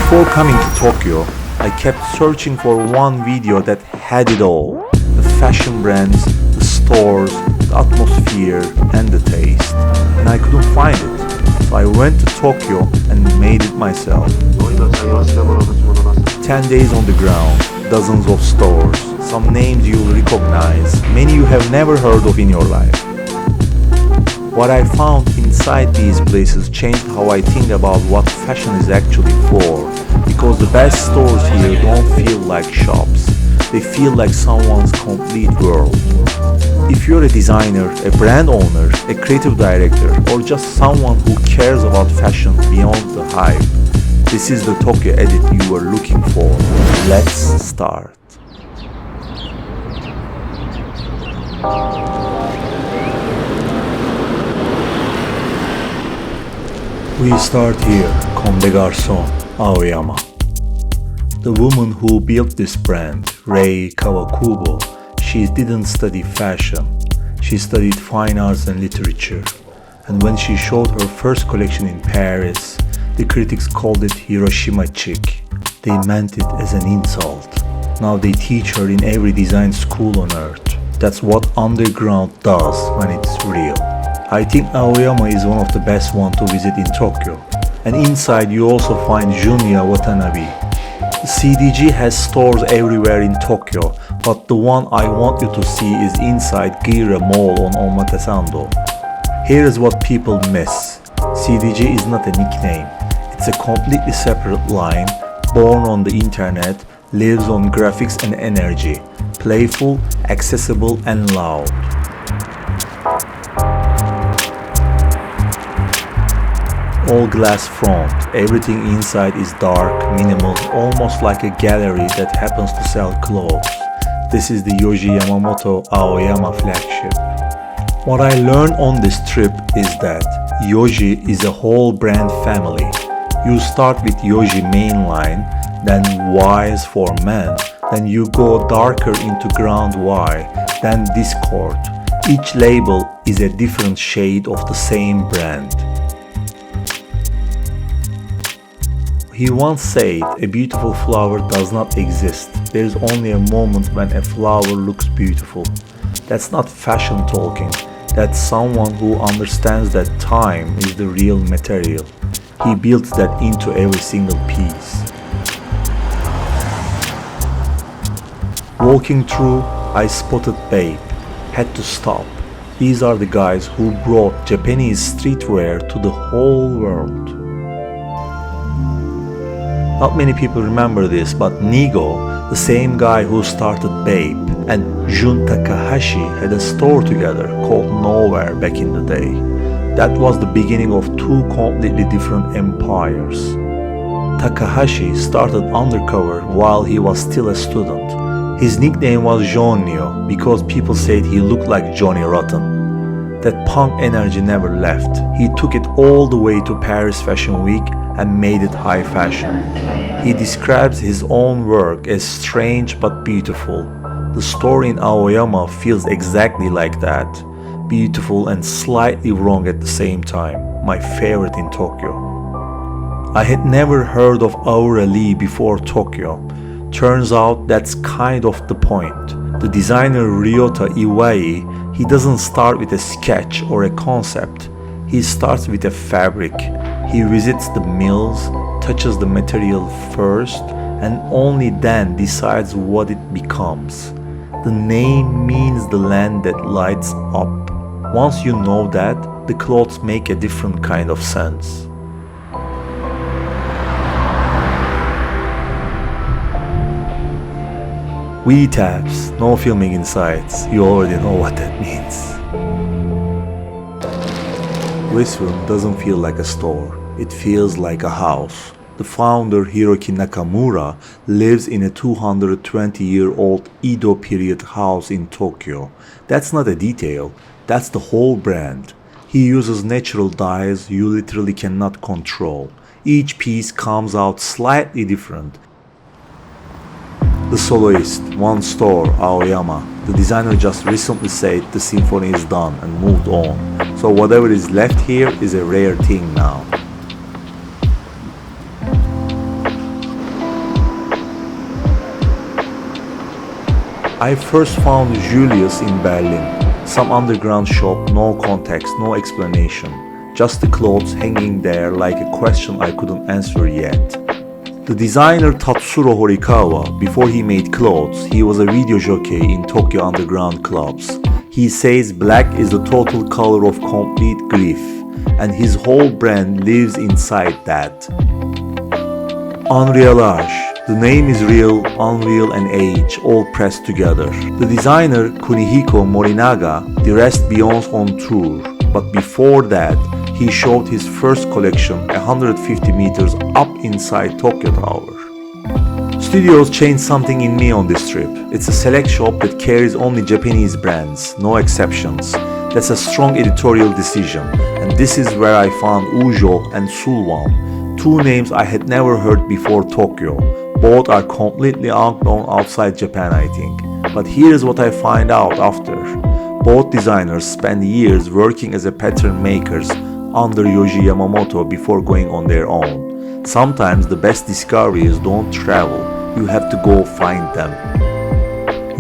Before coming to Tokyo, I kept searching for one video that had it all. The fashion brands, the stores, the atmosphere, and the taste. And I couldn't find it. So I went to Tokyo and made it myself. 10 days on the ground, dozens of stores, some names you'll recognize, many you have never heard of in your life. What I found inside these places changed how I think about what fashion is actually for, because the best stores here don't feel like shops, they feel like someone's complete world. If you're a designer, a brand owner, a creative director, or just someone who cares about fashion beyond the hype, this is the Tokyo edit you were looking for. Let's start. We start here, Comme des Garçons, Aoyama. The woman who built this brand, Rei Kawakubo, she didn't study fashion. She studied fine arts and literature. And when she showed her first collection in Paris, the critics called it Hiroshima chic. They meant it as an insult. Now they teach her in every design school on earth. That's what underground does when it's real. I think Aoyama is one of the best ones to visit in Tokyo. And inside you also find Junya Watanabe. CDG has stores everywhere in Tokyo, but the one I want you to see is inside Gira Mall on Omatesando. Here is what people miss. CDG is not a nickname. It's a completely separate line, born on the internet, lives on graphics and energy, playful, accessible and loud. All glass front, everything inside is dark, minimal, almost like a gallery that happens to sell clothes. This is the Yoji Yamamoto Aoyama flagship. What I learned on this trip is that Yoji is a whole brand family. You start with Yoji mainline, then Y's for men, then you go darker into Ground Y, then Discord. Each label is a different shade of the same brand. He once said, a beautiful flower does not exist. There is only a moment when a flower looks beautiful. That's not fashion talking. That's someone who understands that time is the real material. He builds that into every single piece. Walking through, I spotted Babe. Had to stop. These are the guys who brought Japanese streetwear to the whole world. Not many people remember this, but Nigo, the same guy who started Babe, and Jun Takahashi had a store together called Nowhere back in the day. That was the beginning of two completely different empires. Takahashi started undercover while he was still a student. His nickname was Jonio because people said he looked like Johnny Rotten. That punk energy never left. He took it all the way to Paris Fashion Week and made it high fashion. He describes his own work as strange but beautiful. The store in Aoyama feels exactly like that. Beautiful and slightly wrong at the same time. My favorite in Tokyo. I had never heard of Aura Lee before Tokyo. Turns out that's kind of the point. The designer Ryota Iwai, he doesn't start with a sketch or a concept. He starts with a fabric. He visits the mills, touches the material first, and only then decides what it becomes. The name means the land that lights up. Once you know that, the clothes make a different kind of sense. We tabs, no filming inside. You already know what that means. This room doesn't feel like a store, it feels like a house. The founder Hiroki Nakamura lives in a 220-year-old Edo period house in Tokyo. That's not a detail, that's the whole brand. He uses natural dyes you literally cannot control. Each piece comes out slightly different. The soloist, one store, Aoyama. The designer just recently said the symphony is done and moved on. So whatever is left here is a rare thing now. I first found Julius in Berlin. Some underground shop, no context, no explanation. Just the clothes hanging there like a question I couldn't answer yet. The designer Tatsuro Horikawa, before he made clothes, he was a video jockey in Tokyo underground clubs. He says black is the total color of complete grief, and his whole brand lives inside that. Unrealage. The name is real, unreal and age all pressed together. The designer Kunihiko Morinaga dressed Beyoncé on tour, but before that, he showed his first collection 150 meters up inside Tokyo Tower. Studios changed something in me on this trip. It's a select shop that carries only Japanese brands, no exceptions. That's a strong editorial decision, and this is where I found Ujo and Sulwan, two names I had never heard before Tokyo. Both are completely unknown outside Japan, I think. But here's what I find out after. Both designers spend years working as a pattern makers under Yoji Yamamoto before going on their own. Sometimes the best discoveries don't travel, you have to go find them.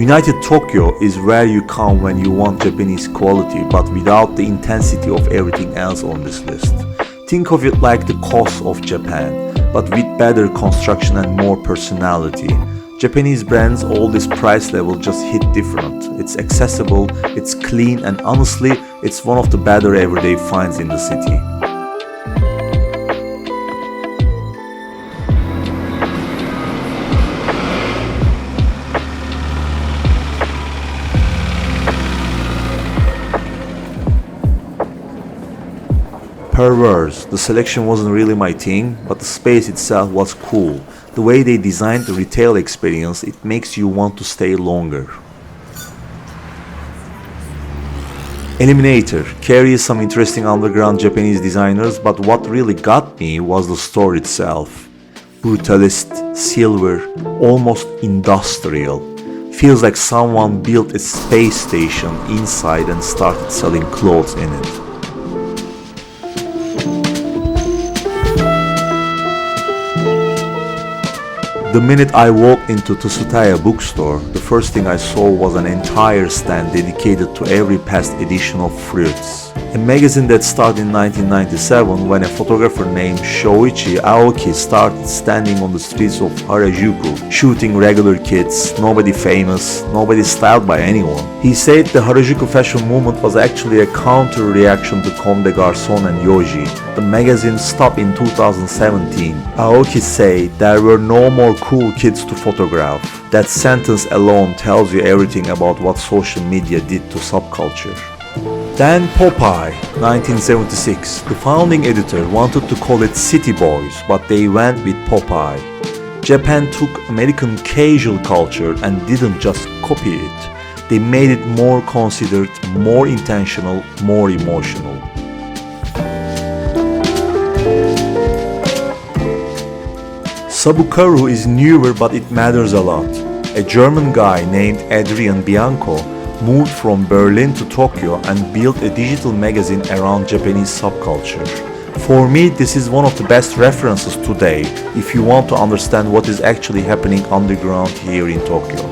United Tokyo is where you come when you want Japanese quality but without the intensity of everything else on this list. Think of it like the cost of Japan, but with better construction and more personality. Japanese brands, all this price level just hit different. It's accessible, it's clean, and honestly, it's one of the better everyday finds in the city. Perverse. The selection wasn't really my thing, but the space itself was cool. The way they designed the retail experience, it makes you want to stay longer. Eliminator carries some interesting underground Japanese designers, but what really got me was the store itself. Brutalist, silver, almost industrial. Feels like someone built a space station inside and started selling clothes in it. The minute I walked into Tsutaya bookstore, the first thing I saw was an entire stand dedicated to every past edition of Fruits. A magazine that started in 1997 when a photographer named Shoichi Aoki started standing on the streets of Harajuku, shooting regular kids, nobody famous, nobody styled by anyone. He said the Harajuku fashion movement was actually a counter-reaction to Comme des Garçons and Yoji. The magazine stopped in 2017. Aoki said there were no more cool kids to photograph. That sentence alone tells you everything about what social media did to subculture. Then Popeye, 1976. The founding editor wanted to call it City Boys, but they went with Popeye. Japan took American casual culture and didn't just copy it. They made it more considered, more intentional, more emotional. Sabukaru is newer, but it matters a lot. A German guy named Adrian Bianco moved from Berlin to Tokyo and built a digital magazine around Japanese subculture. For me, this is one of the best references today if you want to understand what is actually happening underground here in Tokyo.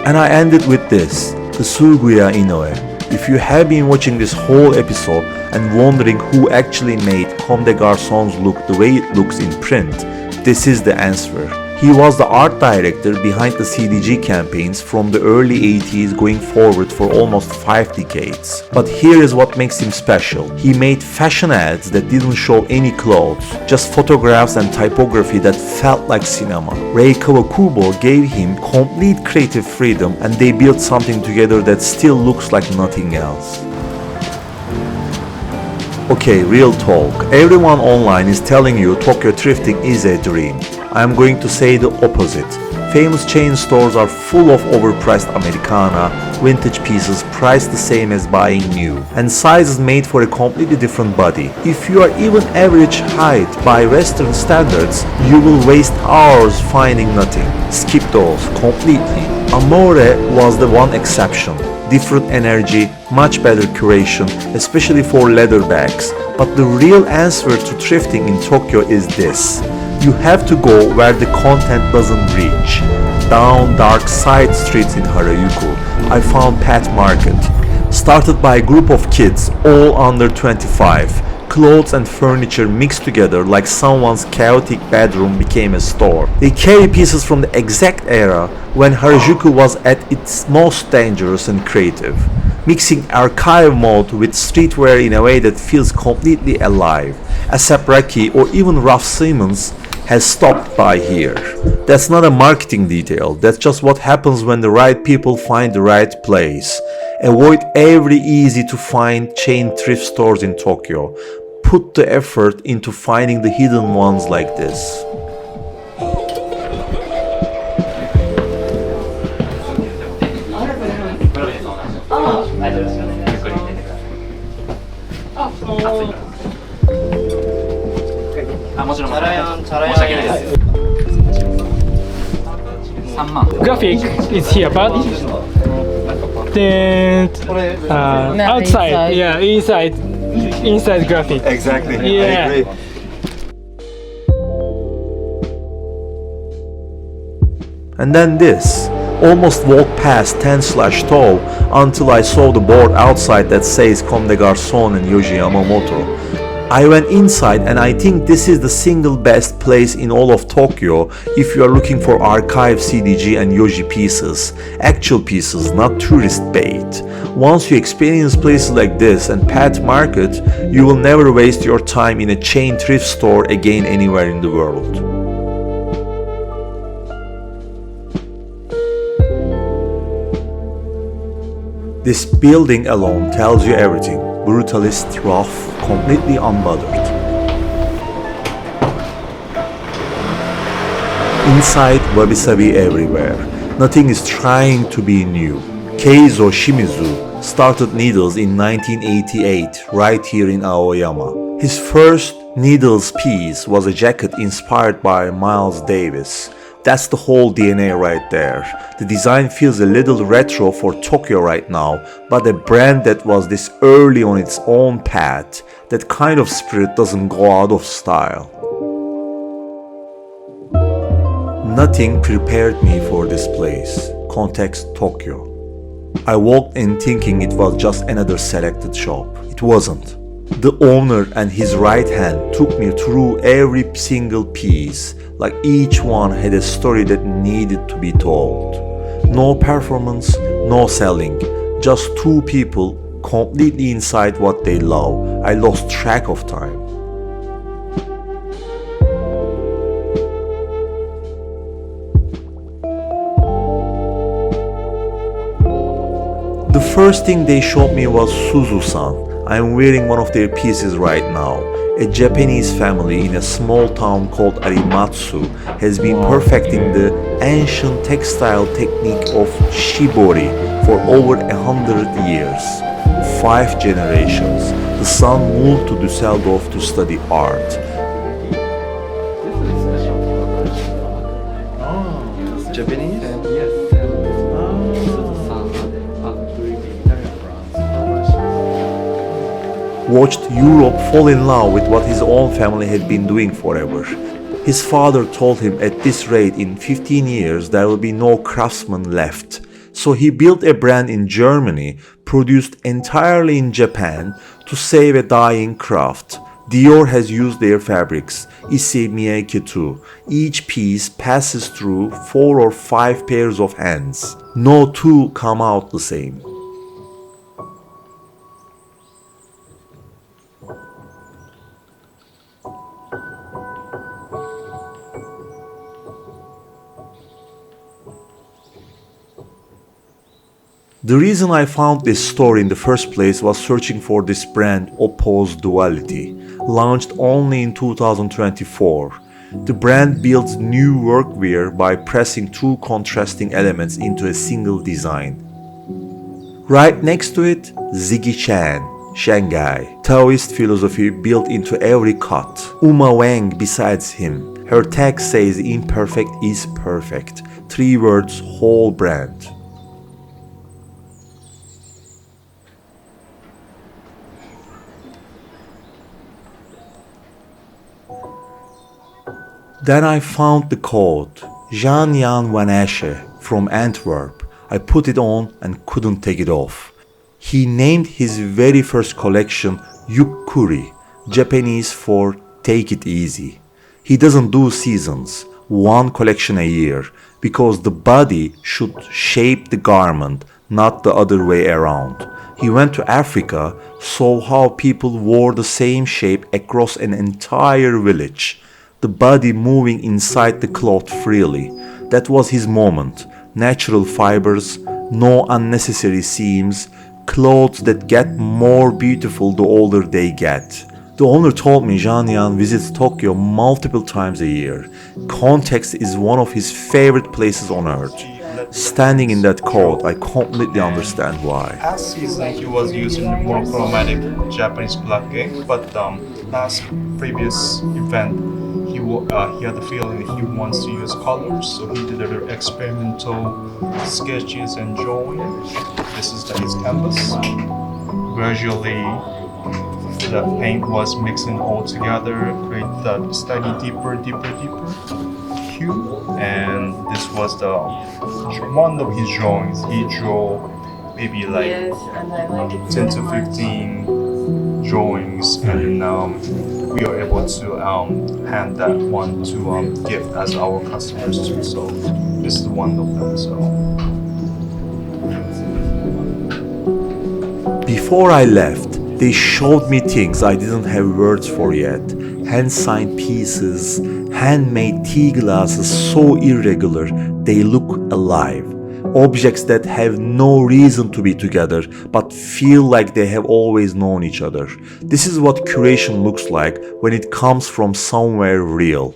And I ended with this, the Suguya Inoue. If you have been watching this whole episode and wondering who actually made Comme des Garçons look the way it looks in print, this is the answer. He was the art director behind the CDG campaigns from the early 80s going forward for almost 5 decades. But here is what makes him special. He made fashion ads that didn't show any clothes, just photographs and typography that felt like cinema. Rei Kawakubo gave him complete creative freedom and they built something together that still looks like nothing else. Okay, real talk. Everyone online is telling you Tokyo thrifting is a dream. I'm going to say the opposite. Famous chain stores are full of overpriced Americana, vintage pieces priced the same as buying new, and sizes made for a completely different body. If you are even average height by Western standards, you will waste hours finding nothing. Skip those completely. Amore was the one exception. Different energy, much better curation, especially for leather bags. But the real answer to thrifting in Tokyo is this. You have to go where the content doesn't reach. Down dark side streets in Harajuku, I found Pet Market. Started by a group of kids, all under 25. Clothes and furniture mixed together like someone's chaotic bedroom became a store. They carry pieces from the exact era when Harajuku was at its most dangerous and creative, mixing archive mode with streetwear in a way that feels completely alive. Asap Raki or even Raf Simons has stopped by here. That's not a marketing detail, that's just what happens when the right people find the right place. Avoid every easy to find chain thrift stores in Tokyo. Put the effort into finding the hidden ones like this. Graphic is here, but then outside, yeah, inside graphic. Exactly. Yeah. I agree. And then this. Almost walked past 10/12 until I saw the board outside that says Comme des Garçons and Yoji Yamamoto. I went inside and I think this is the single best place in all of Tokyo if you are looking for archive CDG and Yoji pieces, actual pieces, not tourist bait. Once you experience places like this and Pet Market, you will never waste your time in a chain thrift store again anywhere in the world. This building alone tells you everything. Brutalist, rough, completely unbothered. Inside, wabi-sabi everywhere. Nothing is trying to be new. Keizo Shimizu started needles in 1988 right here in Aoyama. His first needles piece was a jacket inspired by Miles Davis. That's the whole DNA right there. The design feels a little retro for Tokyo right now, but a brand that was this early on its own path, that kind of spirit doesn't go out of style. Nothing prepared me for this place. Context Tokyo. I walked in thinking it was just another selected shop. It wasn't. The owner and his right hand took me through every single piece, like each one had a story that needed to be told. No performance, no selling, just two people completely inside what they love. I lost track of time. The first thing they showed me was Suzu-san. I am wearing one of their pieces right now. A Japanese family in a small town called Arimatsu has been perfecting the ancient textile technique of shibori for over 100 years. 5 generations. The son moved to Düsseldorf to study art. Japanese? Watched Europe fall in love with what his own family had been doing forever. His father told him at this rate in 15 years there will be no craftsmen left. So he built a brand in Germany, produced entirely in Japan to save a dying craft. Dior has used their fabrics, Issey Miyake too. Each piece passes through 4 or 5 pairs of hands. No two come out the same. The reason I found this store in the first place was searching for this brand Opposed Duality, launched only in 2024. The brand builds new workwear by pressing 2 contrasting elements into a single design. Right next to it, Ziggy Chan, Shanghai, Taoist philosophy built into every cut. Uma Wang besides him. Her tag says imperfect is perfect. 3 words, whole brand. Then I found the coat, Jan Jan van Asche from Antwerp. I put it on and couldn't take it off. He named his very first collection Yukkuri, Japanese for take it easy. He doesn't do seasons, one collection a year, because the body should shape the garment, not the other way around. He went to Africa, saw how people wore the same shape across an entire village, the body moving inside the cloth freely. That was his moment. Natural fibers, no unnecessary seams, clothes that get more beautiful the older they get. The owner told me Jean-Yan visits Tokyo multiple times a year. Context is one of his favorite places on earth. Standing in that coat, I completely understand why. Past season he was using monochromatic Japanese black ink, but last previous event he had the feeling he wants to use colors, so he did other experimental sketches and drawings. This is his canvas. Gradually, the paint was mixing all together, create that slightly deeper hue. And this was the one of his drawings. He drew maybe like 10 to 15 drawings, and we are able to hand that one to gift as our customers too. So this is one of them. So before I left, they showed me things I didn't have words for yet. Hand-signed pieces, handmade tea glasses so irregular they look alive. Objects that have no reason to be together but feel like they have always known each other. This is what curation looks like when it comes from somewhere real.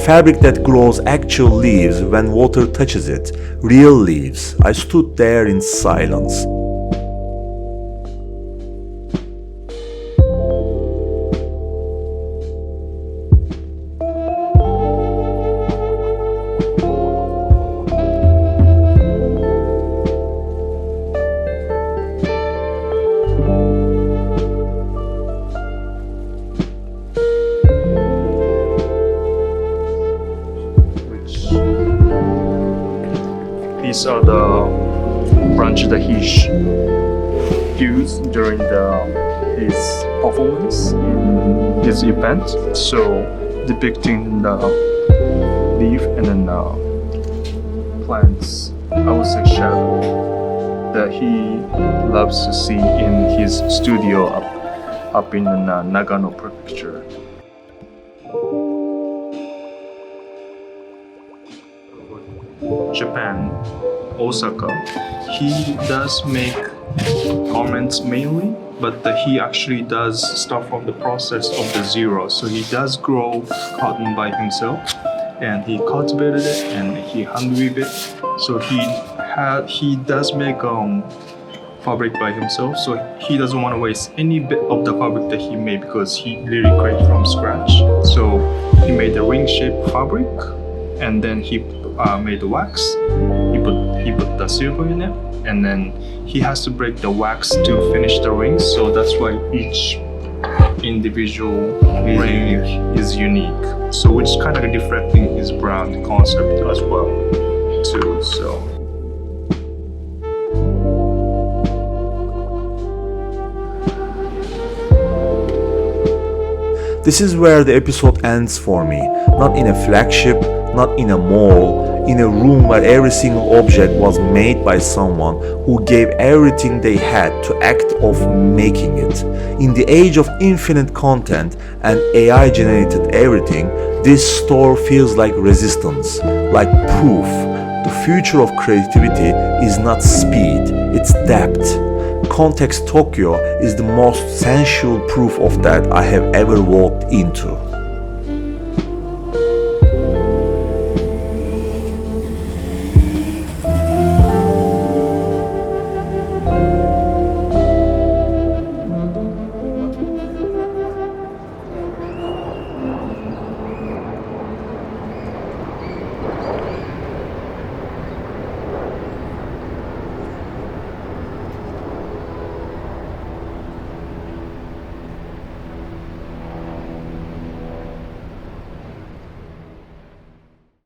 Fabric that grows actual leaves when water touches it, real leaves. I stood there in silence. these are the branches that he used during his performance in his event. So depicting the leaf and then plants, I would say shadow, that he loves to see in his studio up in Nagano Prefecture. Japan, Osaka, he does make garments mainly, but he actually does start from the process of the zero. So he does grow cotton by himself, and he cultivated it and he hand weave it. So he does make fabric by himself. So he doesn't want to waste any bit of the fabric that he made because he literally created from scratch. So he made the ring shaped fabric, and then he made the wax. He put the silver in it, and then he has to break the wax to finish the rings. So that's why each individual ring is unique. So which is kind of reflecting his brand concept as well too. So this is where the episode ends for me. Not in a flagship, not in a mall, in a room where every single object was made by someone who gave everything they had to act of making it. In the age of infinite content and AI generated everything, this store feels like resistance, like proof. The future of creativity is not speed, it's depth. Context Tokyo is the most sensual proof of that I have ever walked into.